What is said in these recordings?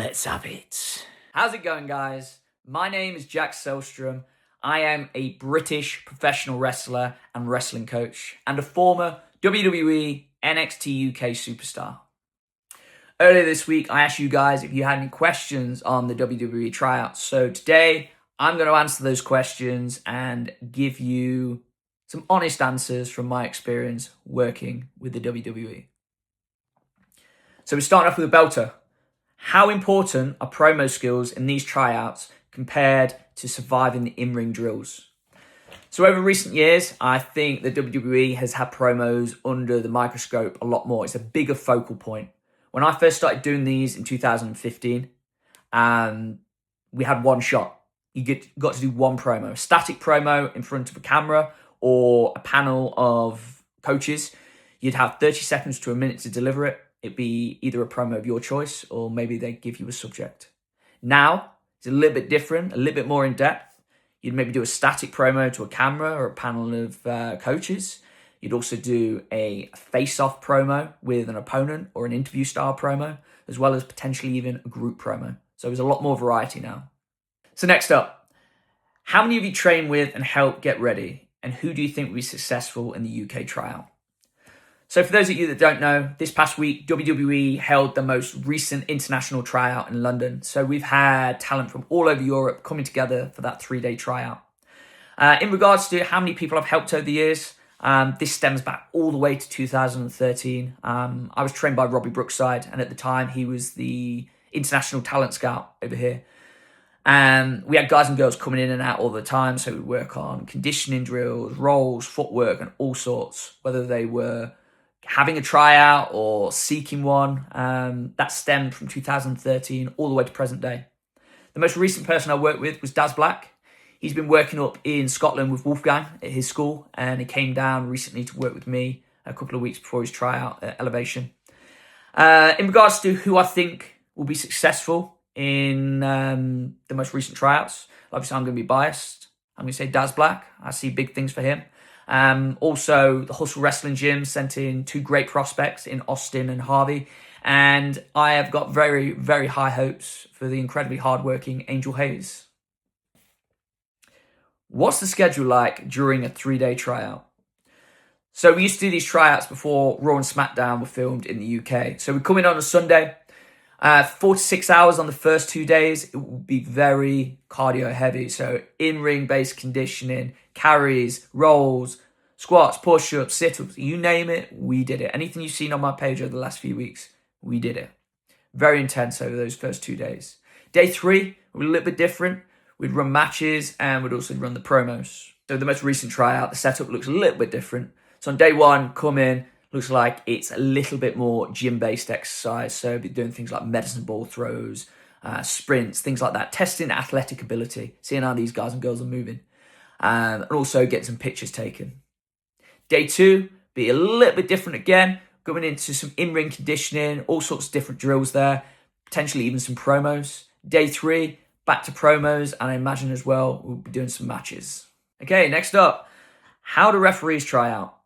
Let's have it. How's it going, guys? My name is Jakk Sellstrom. I am a British professional wrestler and wrestling coach and a former WWE NXT UK superstar. Earlier this week, I asked you guys if you had any questions on the WWE tryouts. So today, I'm going to answer those questions and give you some honest answers from my experience working with the WWE. So we're starting off with a belter. How important are promo skills in these tryouts compared to surviving the in-ring drills? So over recent years, I think the WWE has had promos under the microscope a lot more. It's a bigger focal point. When I first started doing these in 2015, we had one shot. You got to do one promo, a static promo in front of a camera or a panel of coaches. You'd have 30 seconds to a minute to deliver it. It'd be either a promo of your choice or maybe they'd give you a subject. Now, it's a little bit different, a little bit more in depth. You'd maybe do a static promo to a camera or a panel of coaches. You'd also do a face-off promo with an opponent or an interview style promo, as well as potentially even a group promo. So there's a lot more variety now. So next up, how many of you train with and help get ready? And who do you think will be successful in the UK tryout? So for those of you that don't know, this past week, WWE held the most recent international tryout in London. So we've had talent from all over Europe coming together for that 3-day tryout. In regards to how many people I've helped over the years, this stems back all the way to 2013. I was trained by Robbie Brookside, and at the time he was the international talent scout over here. And we had guys and girls coming in and out all the time. So we work on conditioning drills, rolls, footwork, and all sorts, whether they were having a tryout or seeking one. That stemmed from 2013 all the way to present day. The most recent person I worked with was Daz Black. He's been working up in Scotland with Wolfgang at his school, and he came down recently to work with me a couple of weeks before his tryout at Elevation. In regards to who I think will be successful in the most recent tryouts, obviously I'm going to be biased. I'm going to say Daz Black. I see big things for him. Also, the Hustle Wrestling Gym sent in 2 great prospects in Austin and Harvey. And I have got very, very high hopes for the incredibly hardworking Angel Hayes. What's the schedule like during a 3-day tryout? So we used to do these tryouts before Raw and SmackDown were filmed in the UK. So we come in on a Sunday, 4 to 6 hours on the first 2 days. It will be very cardio heavy. So in-ring based conditioning, carries, rolls, squats, push-ups, sit-ups, you name it, we did it. Anything you've seen on my page over the last few weeks, we did it. Very intense over those first 2 days. Day 3, we're a little bit different. We'd run matches and we'd also run the promos. So the most recent tryout, the setup looks a little bit different. So on day 1, come in, looks like it's a little bit more gym-based exercise. So we'll be doing things like medicine ball throws, sprints, things like that. Testing athletic ability, seeing how these guys and girls are moving. And also get some pictures taken. Day 2, be a little bit different again. Going into some in-ring conditioning, all sorts of different drills there. Potentially even some promos. Day 3, back to promos. And I imagine as well, we'll be doing some matches. Okay, next up. How do referees try out?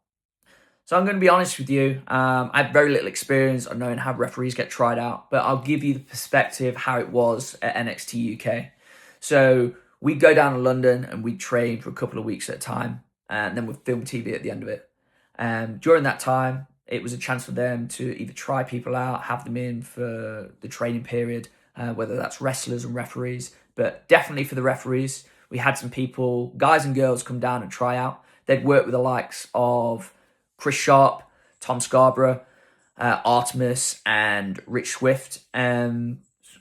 So I'm going to be honest with you. I have very little experience on knowing how referees get tried out, but I'll give you the perspective how it was at NXT UK. So we'd go down to London and we'd train for a couple of weeks at a time, and then we'd film TV at the end of it. During that time, it was a chance for them to either try people out, have them in for the training period, whether that's wrestlers and referees, but definitely for the referees. We had some people, guys and girls, come down and try out. They'd work with the likes of Chris Sharp, Tom Scarborough, Artemis and Rich Swift. A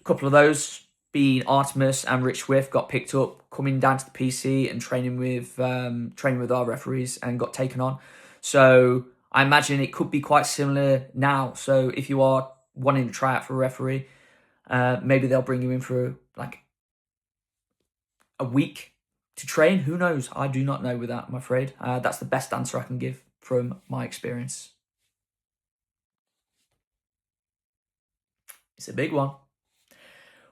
couple of those, being Artemis and Rich Swift, got picked up coming down to the PC and training with our referees and got taken on. So I imagine it could be quite similar now. So if you are wanting to try out for a referee, maybe they'll bring you in for like a week to train. Who knows? I do not know with that, I'm afraid. That's the best answer I can give from my experience. It's a big one.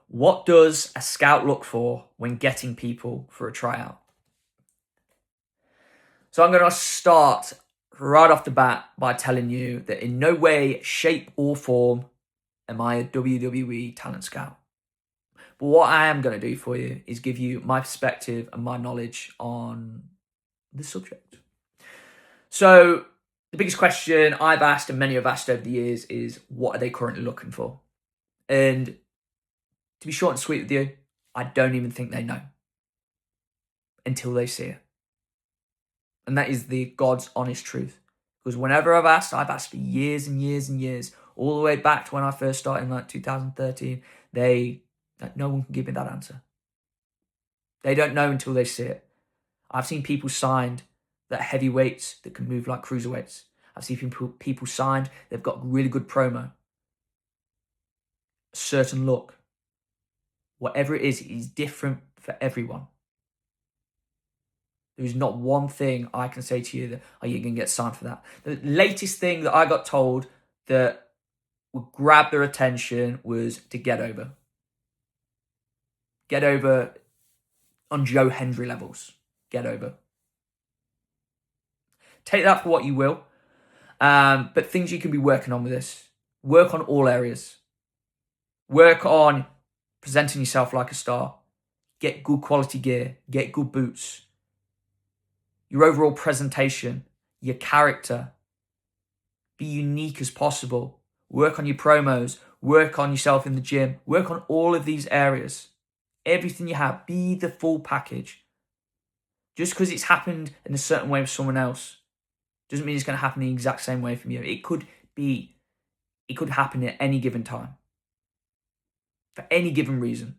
What does a scout look for when getting people for a tryout? So I'm going to start right off the bat by telling you that in no way, shape or form am I a WWE talent scout. But what I am going to do for you is give you my perspective and my knowledge on the subject. So the biggest question I've asked and many have asked over the years is, what are they currently looking for? And to be short and sweet with you, I don't even think they know until they see it. And that is the God's honest truth. Because whenever I've asked for years and years and years, all the way back to when I first started in like 2013, no one can give me that answer. They don't know until they see it. I've seen people signed that are heavyweights that can move like cruiserweights. I've seen people signed, they've got really good promo. A certain look. Whatever it is different for everyone. There is not one thing I can say to you that, you're going to get signed for that. The latest thing that I got told that would grab their attention was to get over. Get over on Joe Hendry levels. Get over. Take that for what you will. But things you can be working on with this. Work on all areas. Work on presenting yourself like a star. Get good quality gear. Get good boots. Your overall presentation. Your character. Be unique as possible. Work on your promos. Work on yourself in the gym. Work on all of these areas. Everything you have. Be the full package. Just because it's happened in a certain way with someone else doesn't mean it's going to happen the exact same way from you. It could happen at any given time. For any given reason.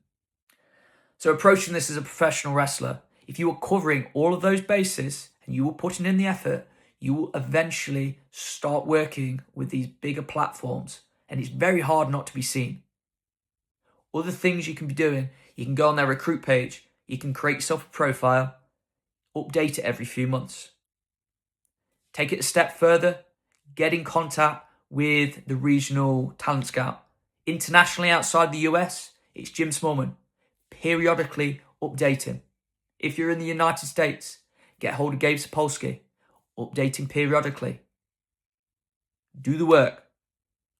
So approaching this as a professional wrestler, if you are covering all of those bases and you are putting in the effort, you will eventually start working with these bigger platforms, and it's very hard not to be seen. Other things you can be doing, you can go on their recruit page, you can create yourself a profile, update it every few months. Take it a step further, get in contact with the regional talent scout. Internationally outside the US, it's Jim Smallman. Periodically update him. If you're in the United States, get hold of Gabe Sapolsky. Update him periodically. Do the work.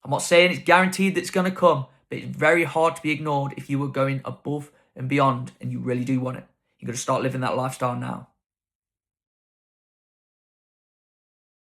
I'm not saying it's guaranteed that it's going to come, but it's very hard to be ignored if you are going above and beyond and you really do want it. You've got to start living that lifestyle now.